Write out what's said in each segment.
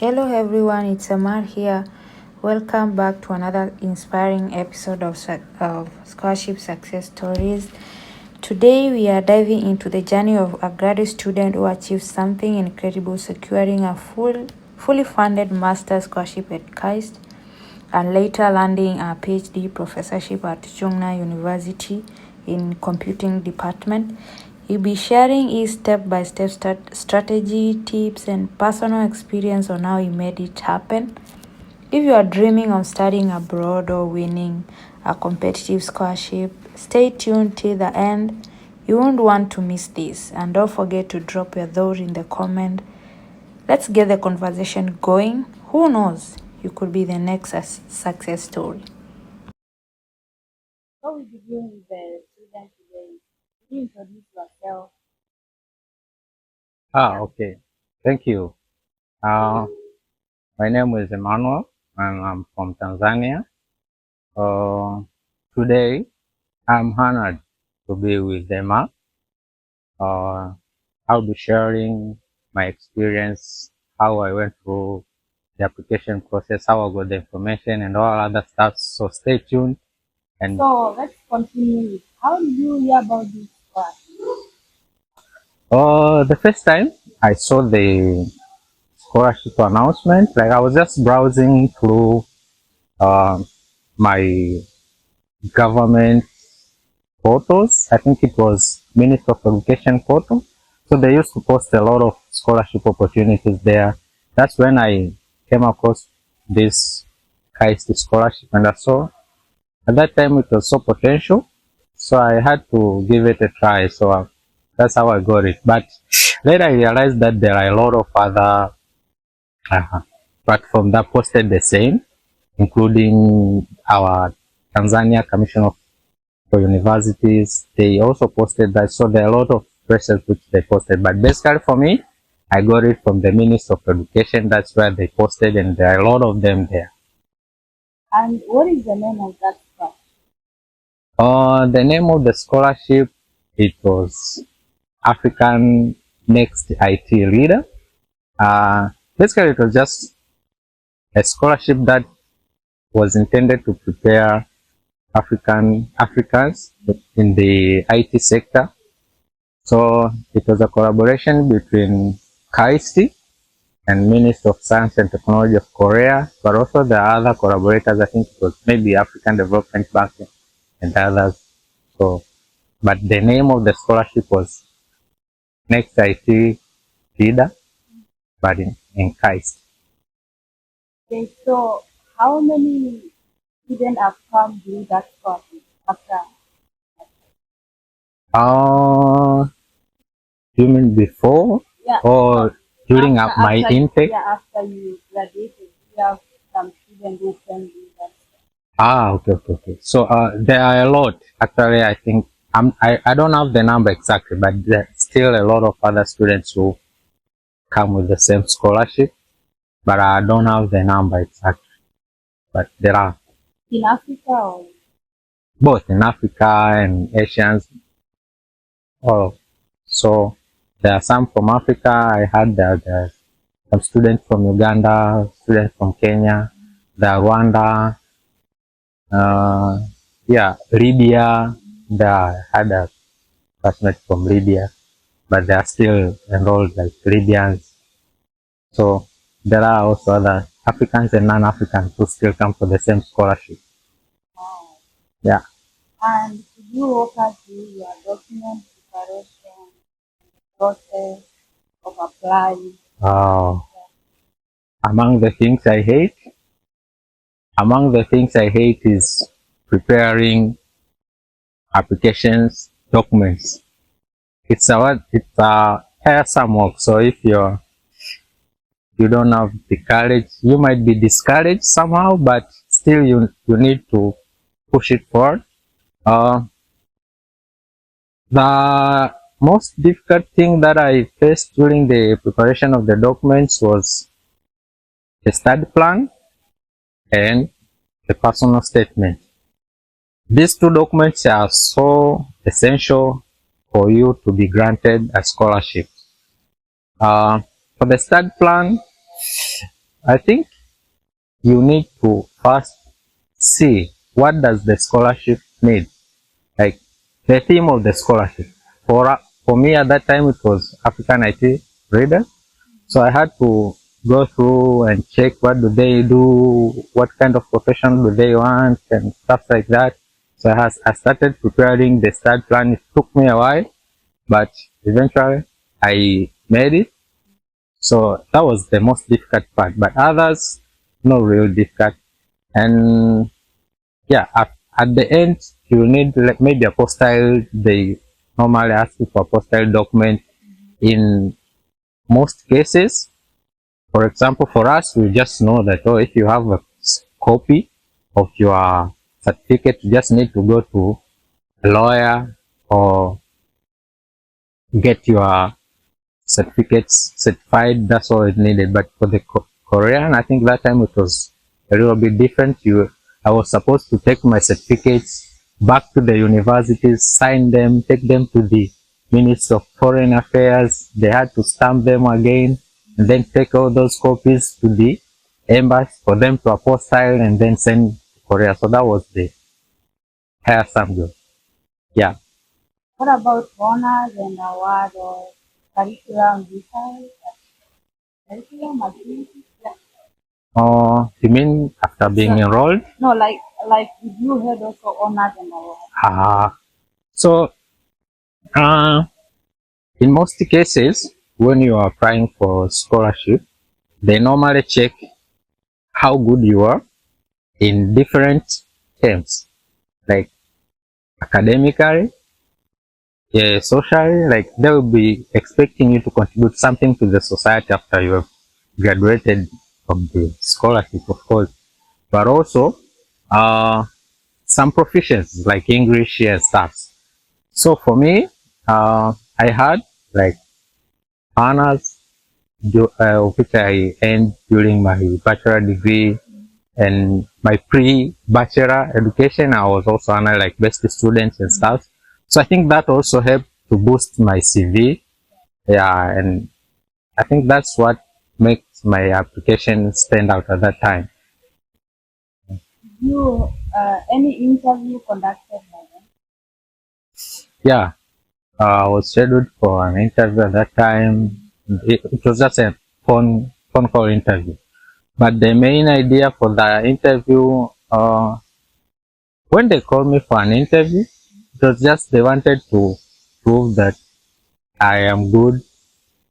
Hello everyone, it's Amar here. Welcome back to another inspiring episode of Scholarship Success Stories. Today we are diving into the journey of a graduate student who achieved something incredible, securing a fully funded master's scholarship at KAIST and later landing a PhD professorship at Chungnam University in computing department. He'll be sharing his step-by-step strategy, tips, and personal experience on how he made it happen. If you are dreaming of studying abroad or winning a competitive scholarship, stay tuned till the end. You won't want to miss this. And don't forget to drop your thought in the comment. Let's get the conversation going. Who knows? You could be the next success story. Before we begin with the student today, can you introduce yourself? Okay. Thank you. Uh, my name is Emmanuel, and I'm from Tanzania. Today, I'm honored to be with Emma. I'll be sharing my experience, how I went through the application process, how I got the information, and all other stuff. So stay tuned. And So let's continue with how did you hear about this class? the first time I saw the scholarship announcement, like I was just browsing through uh, my government portals. I think it was Ministry of Education portal. So they used to post a lot of scholarship opportunities there. That's when I came across this KAIST scholarship, and I saw at that time it was so potential. So I had to give it a try. So that's how I got it. But later I realized that there are a lot of other platforms that posted the same, including our Tanzania Commission of for universities. They also posted that, so there are a lot of places which they posted. But basically for me, I got it from the Ministry of Education. That's where they posted, and there are a lot of them there. And what is the name of that class? The name of the scholarship, it was African Next IT Leader. Basically, it was just a scholarship that was intended to prepare Africans in the IT sector. So it was a collaboration between KAIST and Ministry of Science and Technology of Korea, but also the other collaborators. I think it was maybe African Development Bank and others. So, but the name of the scholarship was Next IT Leader, but in KAIST. Okay, so how many students have come through that scholarship after? Uh, you mean before Yeah, or during my intake? Yeah, after you graduated, you have some students who came through that. Okay. So there are a lot. Actually, I think I don't have the number exactly, but there's still a lot of other students who come with the same scholarship, but I don't have the number exactly. But there are In Africa or both in Africa and Asians. Oh, so there are some from Africa. I heard that there are some students from Uganda, students from Kenya, there are Rwanda, Libya. I had a classmate from Libya, but they are still enrolled like Libyans. So there are also other Africans and non-Africans who still come for the same scholarship. wow. Yeah. And could you walk us through your document preparation process of applying? Uh, among the things I hate, is preparing applications documents. It's a tiresome work. So if you don't have the courage, you might be discouraged somehow, but still you need to push it forward. The most difficult thing that I faced during the preparation of the documents was the study plan and the personal statement. These two documents are so essential for you to be granted a scholarship. For the study plan, I think you need to first see what does the scholarship need, like the theme of the scholarship. For me at that time it was African IT readers, so I had to go through and check what do they do, what kind of profession do they want, and stuff like that. So I started preparing the start plan. It took me a while, but eventually I made it. So that was the most difficult part, but others no real difficult. And yeah, at the end you need like maybe a postal. They normally ask you for a postal document in most cases. For example, for us, we just know that, oh, if you have a copy of your certificate, you just need to go to a lawyer or get your certificates certified. That's all it needed. But for the Korean, I think that time it was a little bit different. I was supposed to take my certificates back to the universities, sign them, take them to the Ministry of Foreign Affairs. They had to stamp them again, and then take all those copies to the embassy for them to apostille and then send to Korea. So that was the tiresome job. Yeah. What about honors and award or curriculum design? Curriculum activities? You mean after being enrolled? No, like did you had also honors and awards? So in most cases, when you are applying for scholarship, they normally check how good you are in different terms, like academically, yeah, socially. Like they will be expecting you to contribute something to the society after you have graduated from the scholarship, of course, but also some proficiencies like English and stuff. So for me, I had like honors, which I earned during my bachelor degree and my pre-bachelor education. I was also honored like best student and stuff. So I think that also helped to boost my CV. Yeah, and I think that's what makes my application stand out at that time. You any interview conducted by them? Yeah, I was scheduled for an interview at that time. It was just a phone call interview. But the main idea for the interview, when they called me for an interview, it was just they wanted to prove that I am good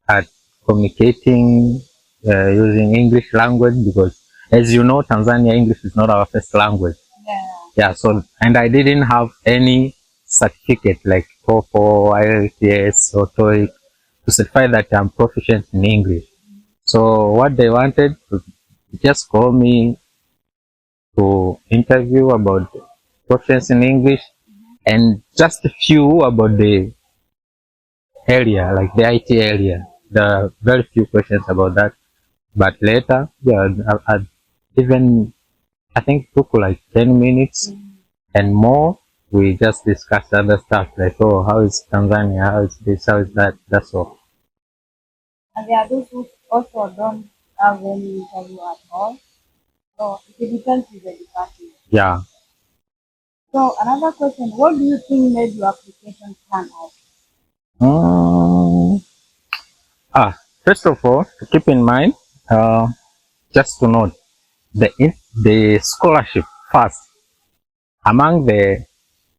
at communicating using English language, because, as you know, Tanzania English is not our first language. Yeah. So, and I didn't have any certificate like TOEFL, IELTS, or TOEIC to certify that I'm proficient in English. So what they wanted to just call me to interview about proficiency in English and just a few about the area, like the IT area. There are very few questions about that. But later, yeah, even I think it took like 10 minutes and more. We just discussed other stuff like, oh, how is Tanzania? How is this? How is that? That's all. And there are those who also don't have any interview at all. So it depends with the department. Yeah. So another question, what do you think made your application stand out? First of all, to keep in mind, just to note, the scholarship first, among the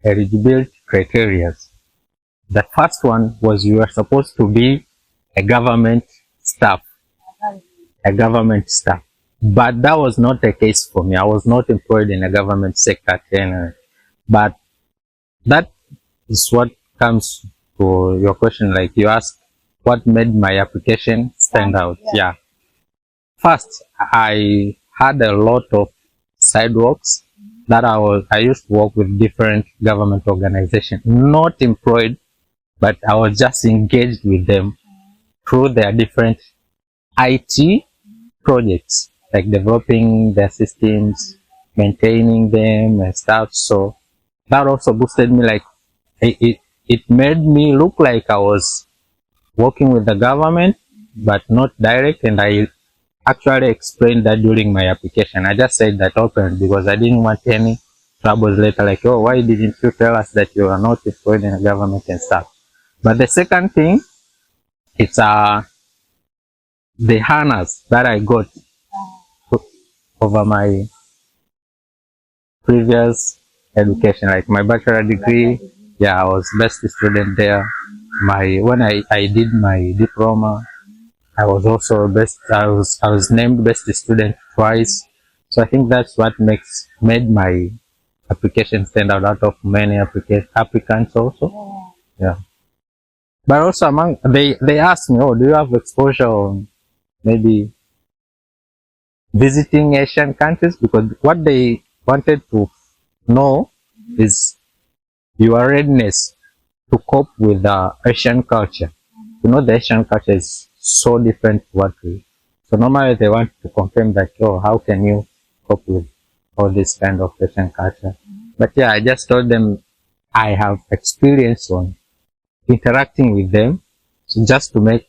eligibility criteria, the first one was you were supposed to be a government staff. But that was not the case for me. I was not employed in a government sector. But that is what comes to your question. Like you asked, what made my application stand out? Yeah. First, I had a lot of side works that I used to work with different government organizations, not employed, but I was just engaged with them through their different IT projects, like developing their systems, maintaining them and stuff. So that also boosted me. Like it made me look like I was working with the government, but not direct. And actually explained that during my application. I just said that open because I didn't want any troubles later, like, oh, why didn't you tell us that you are not employed in the government and stuff. But the second thing, it's the honors that I got over my previous education, like my bachelor degree. Yeah, I was best student there. When I did my diploma, I was also I was named best student twice. So I think that's what made my application stand out of many applicants also. Yeah. But also they asked me, oh, do you have exposure on maybe visiting Asian countries? Because what they wanted to know is your readiness to cope with the Asian culture. You know, the Asian culture is so different to what we. So normally they want to confirm that, oh, how can you cope with all this kind of Asian culture? But yeah, I just told them I have experience on interacting with them, so just to make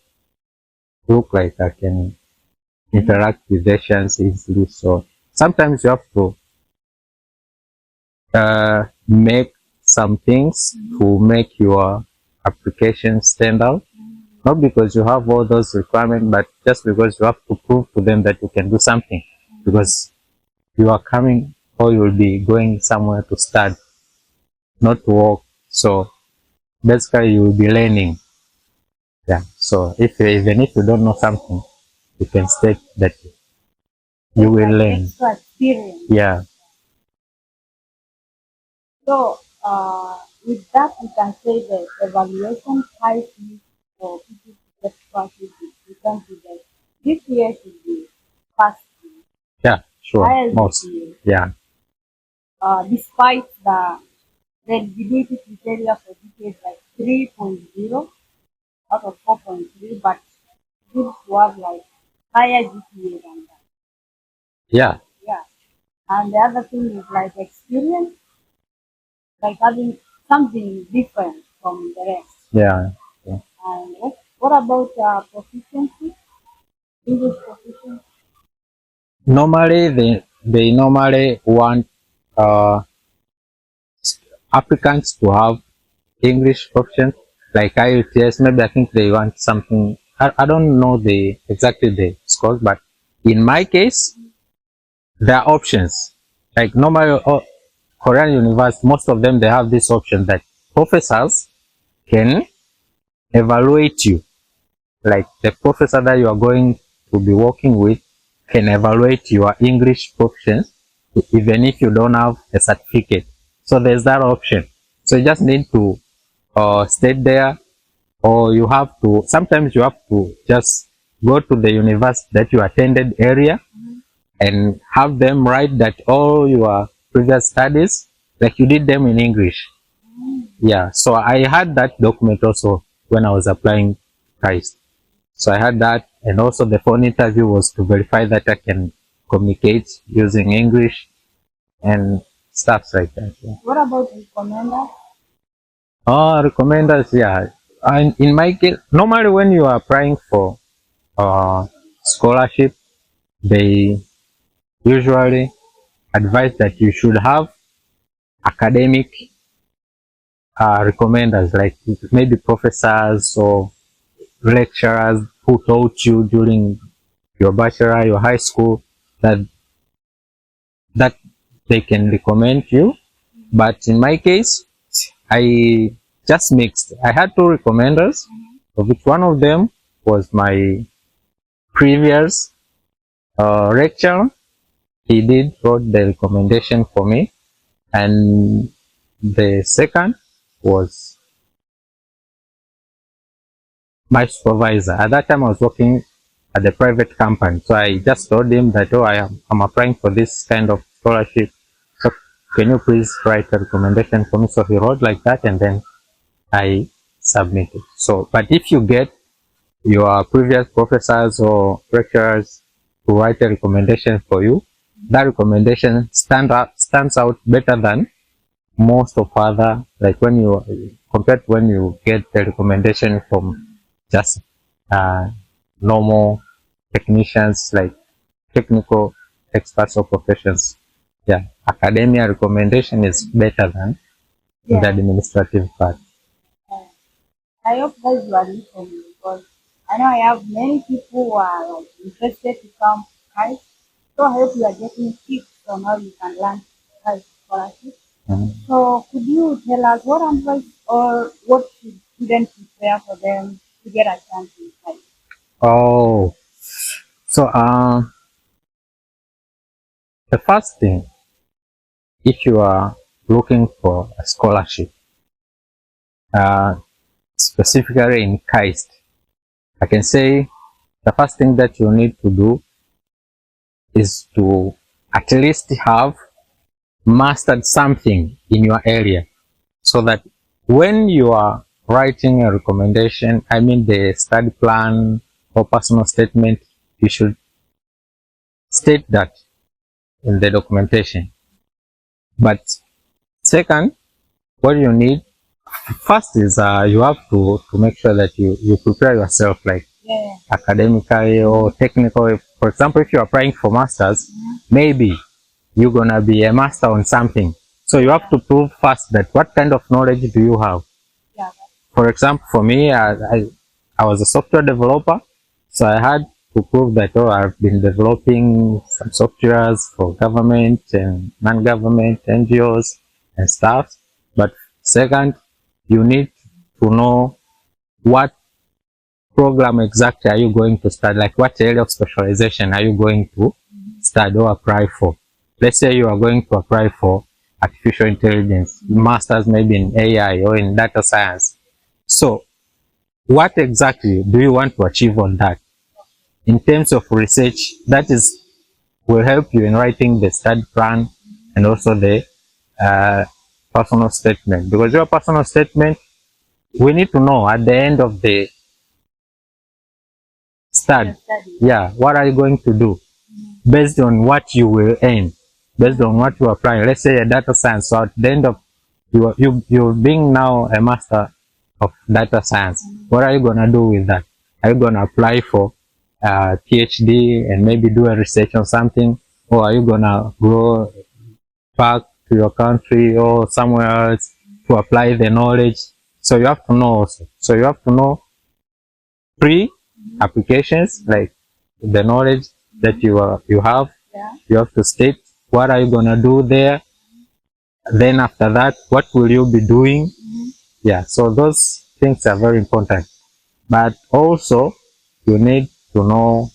look like I can interact with Asians easily. So sometimes you have to make some things to make your application stand out. Not because you have all those requirements, but just because you have to prove to them that you can do something. Because you are coming or you will be going somewhere to study, not to work. So basically you will be learning. Yeah. So even if you don't know something, you can state that you will learn. Extra experience. Yeah. So, with that, we can say the evaluation type is for people to get scholarship we can do that. This year should be past year. Yeah, sure. Higher Most. this year. Yeah. Despite the eligibility criteria for this is like 3.0 out of 4.3, but good to have like higher GPA than that. Yeah. Yeah. And the other thing is like experience, like having something different from the rest. Yeah. Yeah. And what about proficiency? English proficiency? Normally, they normally want uh, applicants to have English options like IELTS. Maybe I think they want something. I don't know exactly the scores, but in my case, there are options. Like normally, Korean universities, most of them they have this option that professors can evaluate you. Like the professor that you are going to be working with can evaluate your English proficiency even if you don't have a certificate. So there's that option. So you just need to stay there, or you have to, sometimes you have to just go to the university that you attended area and have them write that all your previous studies, like you did them in English. Yeah, so I had that document also when I was applying KAIST. So I had that, and also the phone interview was to verify that I can communicate using English and stuff like that. Yeah. What about recommenders? Oh, recommenders, yeah. And in my case, normally when you are applying for scholarship, they usually advise that you should have academic recommenders, like maybe professors or lecturers who taught you during your bachelor, your high school, that they can recommend you. But in my case, I just mixed. I had two recommenders, of which one of them was my previous lecturer. He wrote the recommendation for me, and the second was my supervisor. At that time, I was working at the private company, so I just told him that, oh, I'm applying for this kind of scholarship. So can you please write a recommendation for me? So he wrote like that, and then I submitted. So, but if you get your previous professors or lecturers to write a recommendation for you, that recommendation stands out better than most of other, like when you compared to when you get the recommendation from just normal technicians like technical experts or professions. Yeah, academia recommendation is better than the administrative part. I hope guys you are listening because I know I have many people who are like interested to come KAIST. So I hope you are getting tips on how you can learn KAIST scholarship. So could you tell us what advice or what should students prepare for them to get a chance in KAIST? Oh, so the first thing, if you are looking for a scholarship, specifically in KAIST, I can say the first thing that you need to do is to at least have mastered something in your area, so that when you are writing a recommendation, I mean the study plan or personal statement, you should state that in the documentation. But second, what you need first is you have to make sure that you prepare yourself, like academically or technically. For example, if you're applying for masters, maybe you're gonna be a master on something, so you have to prove first that what kind of knowledge do you have. For example, for me, I was a software developer, so I had to prove that, oh, I've been developing some softwares for government and non-government NGOs and stuff. But second, you need to know what program exactly are you going to study, like what area of specialization are you going to study or apply for. Let's say you are going to apply for artificial intelligence, masters maybe in AI or in data science. So what exactly do you want to achieve on that? In terms of research, that is will help you in writing the study plan and also the personal statement. Because your personal statement, we need to know at the end of the study, what are you going to do based on what you will earn, based on what you are applying. Let's say a data science, so at the end of you being now a master of data science, what are you going to do with that? Are you going to apply for a PhD and maybe do a research on something, or are you going to go back to your country or somewhere else to apply the knowledge? So you have to know also. So you have to know pre-applications, like the knowledge that you have. You have to state what are you going to do there. Then after that, what will you be doing? Yeah, so those things are very important. But also, you need to know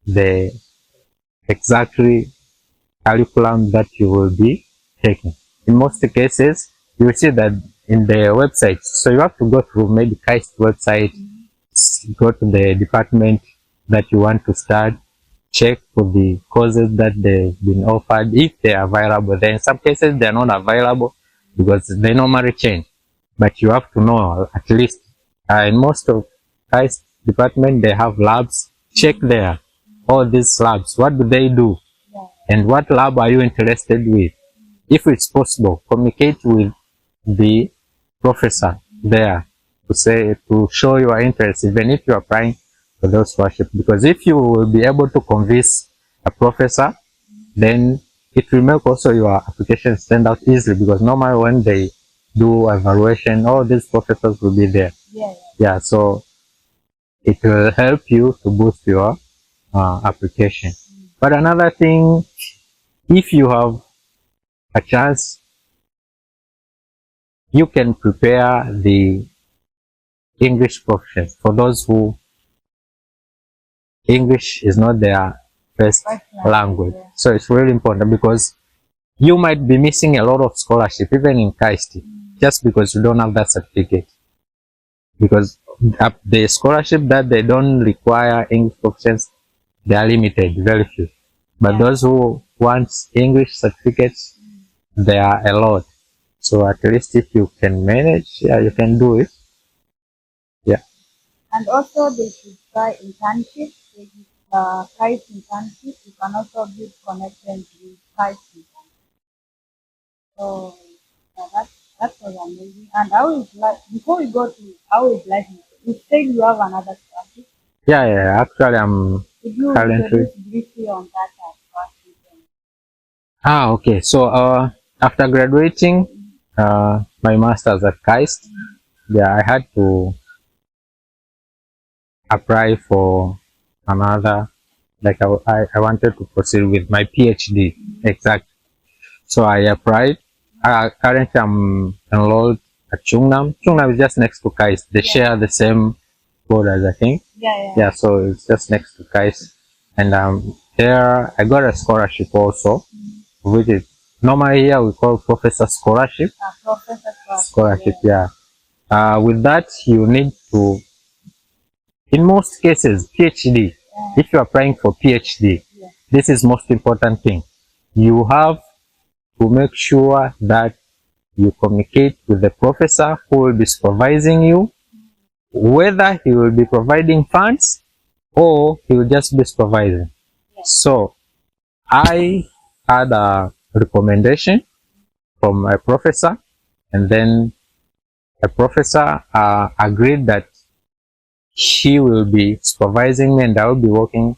the exactly curriculum that you will be taking. In most cases, you will see that in the website. So you have to go through maybe KAIST website, go to the department that you want to start, check for the courses that they've been offered, if they are available. Then in some cases they are not available because they normally change. But you have to know at least in most of KAIST department they have labs. Check there all these labs. What do they do? And what lab are you interested with? If it's possible, communicate with the professor there to show your interest, even if you're applying for those scholarships. Because if you will be able to convince a professor, then it will make also your application stand out easily, because normally when they do evaluation, all these professors will be there. Yeah, so it will help you to boost your application. But another thing, if you have a chance, you can prepare the English proficiency for those who English is not their first language. So it's really important, because you might be missing a lot of scholarship even in KAIST just because you don't have that certificate. Because the scholarship that they don't require English proficiency, they are limited, very few. But those who want English certificates, there are a lot. So at least if you can manage, you can do it. Yeah. And also they should try internships. KAIST internship. You can also build connections with KAIST internship. So that was amazing. And I always like, before we go to how is life, you said you have another scholarship. Yeah. Actually, I'm Could you currently. introduce briefly on that scholarship? Okay. So after graduating my master's at KAIST, yeah, I had to apply for another, like I wanted to proceed with my PhD. Exactly. So I applied. Currently I'm enrolled at Chungnam. Chungnam is just next to KAIST. They share the same borders, I think. Yeah, so it's just next to KAIST. And there I got a scholarship also, which is normally here we call Professor Scholarship. Professor Scholarship, yeah. With that, you need to, in most cases, PhD. If you're applying for PhD, this is most important thing. You have to make sure that you communicate with the professor who will be supervising you, whether he will be providing funds or he will just be supervising. So I had a recommendation from a professor, and then a professor agreed that she will be supervising me and I will be working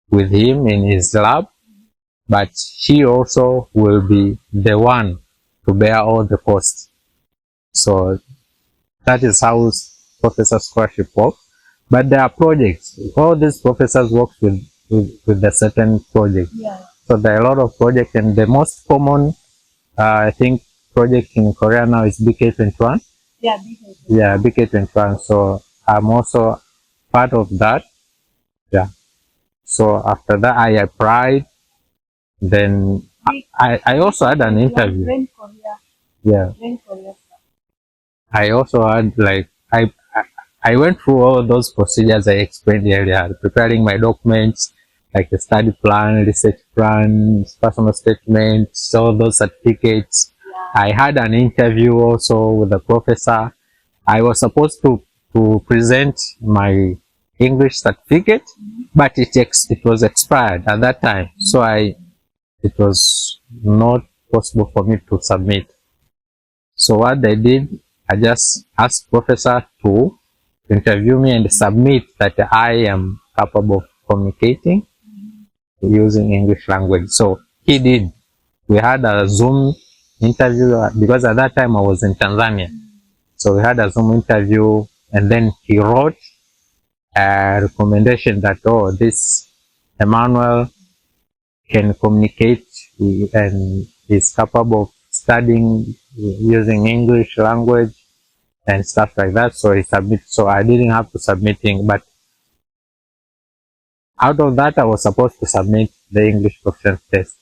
with him in his lab, but she also will be the one to bear all the costs. So that is how Professor Scholarship works. But there are projects. All these professors work with a certain project. So there are a lot of projects, and the most common, I think, project in Korea now is BK21. Yeah, BK21. So I'm also part of that. Yeah. So after that, I applied. Then I also had an interview. Yeah. I also had I went through all those procedures I explained earlier, preparing my documents, like the study plan, research plan, personal statements, all those certificates. I had an interview also with the professor. I was supposed to present my English certificate, but it was expired at that time. So it was not possible for me to submit. So what I did, I just asked professor to interview me and submit that I am capable of communicating using English language. So he did. We had a Zoom interview because at that time I was in Tanzania. So we had a Zoom interview, and then he wrote a recommendation that, oh, this Emmanuel can communicate and is capable of studying using English language and stuff like that. So he submitted. So I didn't have to submitting, but out of that I was supposed to submit the English proficiency test.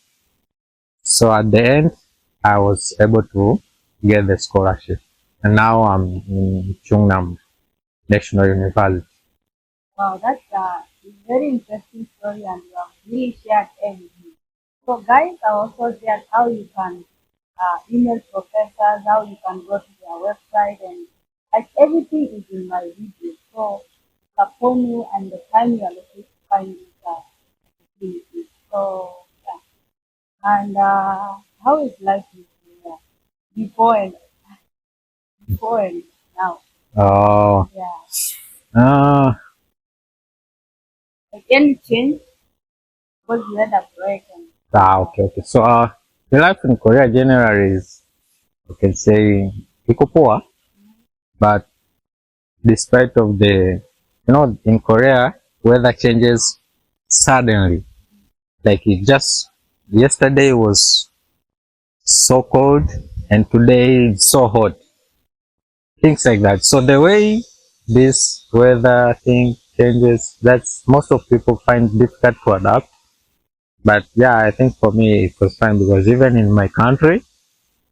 So at the end I was able to get the scholarship, and now I'm in Chungnam National University. Wow, that's a very interesting story, and you have really shared everything. So, guys, I also shared how you can email professors, how you can go to their website, and like everything is in my video. So, it's upon you and the time you are looking to find this opportunity. So, yeah. And how is life with you before and now? Oh, Yeah. Like any change because you had a break and okay. So the life in Korea generally is, you can say, iko poa, but despite of the, in Korea, weather changes suddenly. Like it just, yesterday was so cold and today it's so hot. Things like that. So the way this weather thing changes, that's most of people find difficult to adapt. But yeah, I think for me it was fine because even in my country,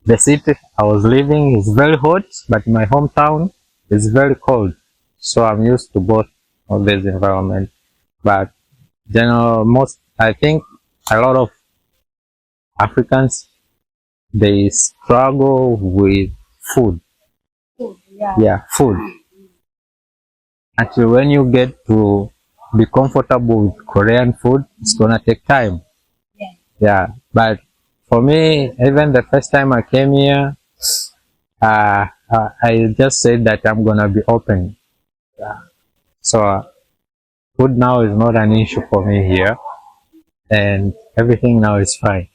the city I was living is very hot, but my hometown is very cold. So I'm used to both of these environments. But I think a lot of Africans, they struggle with food. food. Yeah. Yeah, food. Until when you get to be comfortable with Korean food, it's gonna take time. Yeah, but for me, even the first time I came here, I just said that I'm gonna be open. Yeah. So Food now is not an issue for me here, and everything now is fine.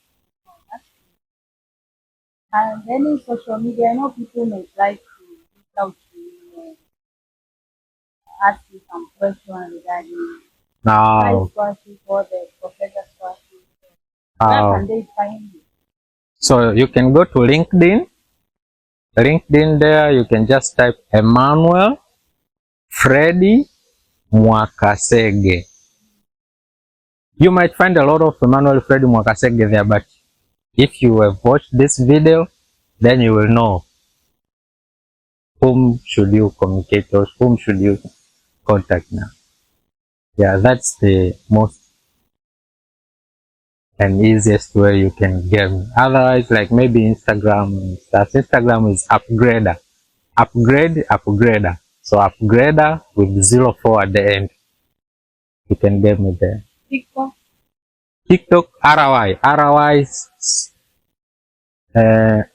And then in social media, I know people may try to reach out to you and ask you some questions regarding Now, KAIST Scholarship or the Professor Scholarship. Where can they find you? so you can go to LinkedIn. LinkedIn there, you can just type Emmanuel Freddy Mwakasege. You might find a lot of Emmanuel Freddy Mwakasege there, but if you have watched this video, then you will know whom should you communicate or whom should you contact now. Yeah, that's the most and easiest way you can get me. Otherwise, like maybe Instagram and stuff. Instagram is upgrader. Upgrader. So upgrader with 04 at the end. You can get me there. TikTok? TikTok, RY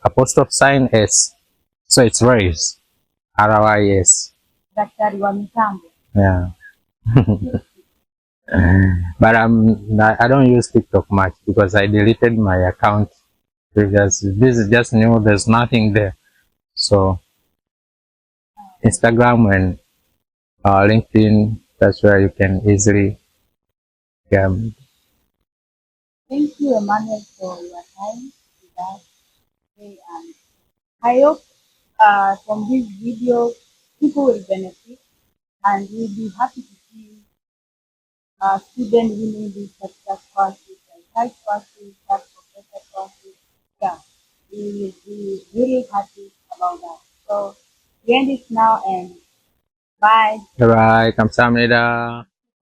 apostrophe sign S. So it's raised. RYS. Daktari wa mitambo. Yeah. But I don't use TikTok much because I deleted my account because this is just new. There's nothing there. So Instagram and LinkedIn, that's where you can easily get me. Thank you, Emmanuel, for your time with us today. And I hope from this video, people will benefit and we'll be happy to see students winning this particular scholarship, like KAIST scholarship, that professor scholarship. Yeah, we will be really happy about that. So, we end it now and bye. Alright, 감사합니다.